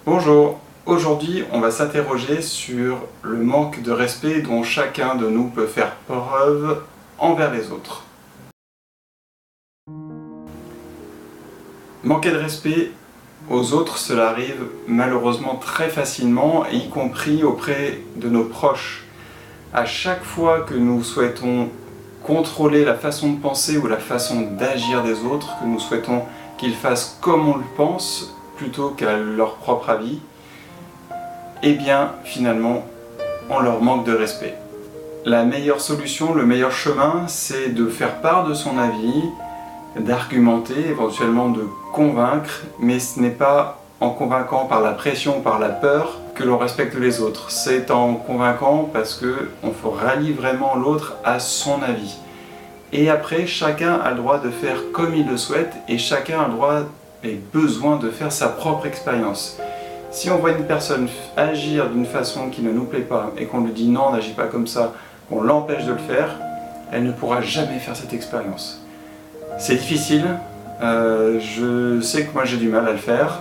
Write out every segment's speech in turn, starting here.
Bonjour, aujourd'hui on va s'interroger sur le manque de respect dont chacun de nous peut faire preuve envers les autres. Manquer de respect aux autres, cela arrive malheureusement très facilement, y compris auprès de nos proches. À chaque fois que nous souhaitons contrôler la façon de penser ou la façon d'agir des autres, que nous souhaitons qu'ils fassent comme on le pense plutôt qu'à leur propre avis, eh bien finalement on leur manque de respect. La meilleure solution, le meilleur chemin, c'est de faire part de son avis, d'argumenter, éventuellement de convaincre, mais ce n'est pas en convainquant par la pression ou par la peur que l'on respecte les autres. C'est en convainquant parce qu'on rallie vraiment l'autre à son avis. Et après, chacun a le droit de faire comme il le souhaite et chacun a le droit et besoin de faire sa propre expérience. Si on voit une personne agir d'une façon qui ne nous plaît pas et qu'on lui dit non, n'agis pas comme ça, qu'on l'empêche de le faire, elle ne pourra jamais faire cette expérience. C'est difficile, je sais que moi j'ai du mal à le faire,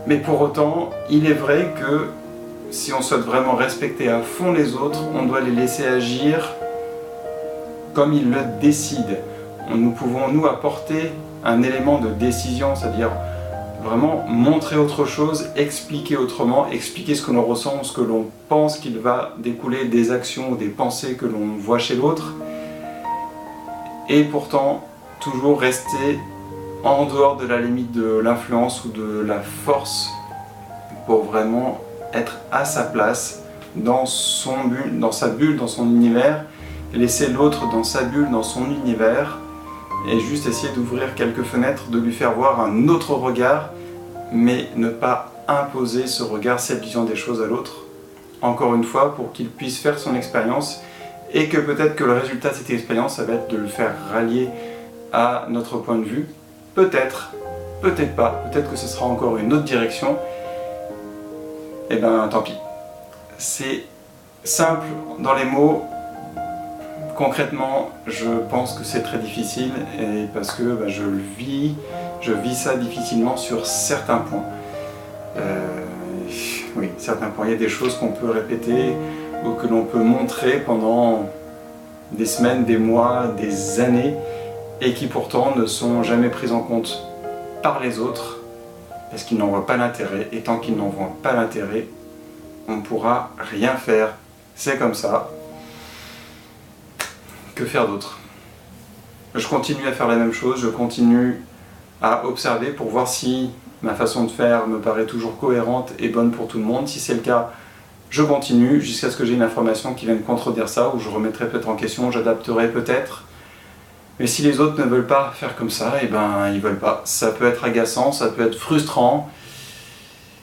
mais pour autant, il est vrai que si on souhaite vraiment respecter à fond les autres, on doit les laisser agir comme ils le décident. Nous pouvons nous apporter un élément de décision, c'est-à-dire vraiment montrer autre chose, expliquer autrement, expliquer ce que l'on ressent, ce que l'on pense qu'il va découler des actions ou des pensées que l'on voit chez l'autre. Et pourtant, toujours rester en dehors de la limite de l'influence ou de la force pour vraiment être à sa place, dans sa bulle, dans son univers, laisser l'autre dans sa bulle, dans son univers, et juste essayer d'ouvrir quelques fenêtres, de lui faire voir un autre regard, mais ne pas imposer ce regard, cette vision des choses à l'autre, encore une fois, pour qu'il puisse faire son expérience, et que peut-être que le résultat de cette expérience, ça va être de le faire rallier à notre point de vue. Peut-être, peut-être pas, peut-être que ce sera encore une autre direction. Et ben tant pis. C'est simple dans les mots. Concrètement, je pense que c'est très difficile et parce que je vis ça difficilement sur certains points. Oui, certains points. Il y a des choses qu'on peut répéter ou que l'on peut montrer pendant des semaines, des mois, des années et qui pourtant ne sont jamais prises en compte par les autres parce qu'ils n'en voient pas l'intérêt, et tant qu'ils n'en voient pas l'intérêt, on ne pourra rien faire. C'est comme ça. Que faire d'autre? Je continue à faire la même chose, je continue à observer pour voir si ma façon de faire me paraît toujours cohérente et bonne pour tout le monde. Si c'est le cas, je continue jusqu'à ce que j'ai une information qui vienne contredire ça, ou je remettrai peut-être en question, j'adapterai peut-être. Mais si les autres ne veulent pas faire comme ça, et ben ils veulent pas. Ça peut être agaçant, ça peut être frustrant.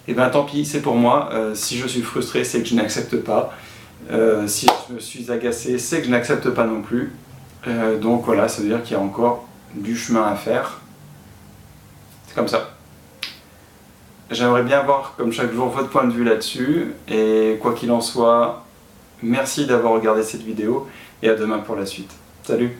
Et ben tant pis, c'est pour moi. Si je suis frustré, c'est que je n'accepte pas. Si je me suis agacé, c'est que je n'accepte pas non plus. Donc voilà, ça veut dire qu'il y a encore du chemin à faire. C'est comme ça. J'aimerais bien voir, comme chaque jour, votre point de vue là-dessus. Et quoi qu'il en soit, merci d'avoir regardé cette vidéo et à demain pour la suite. Salut!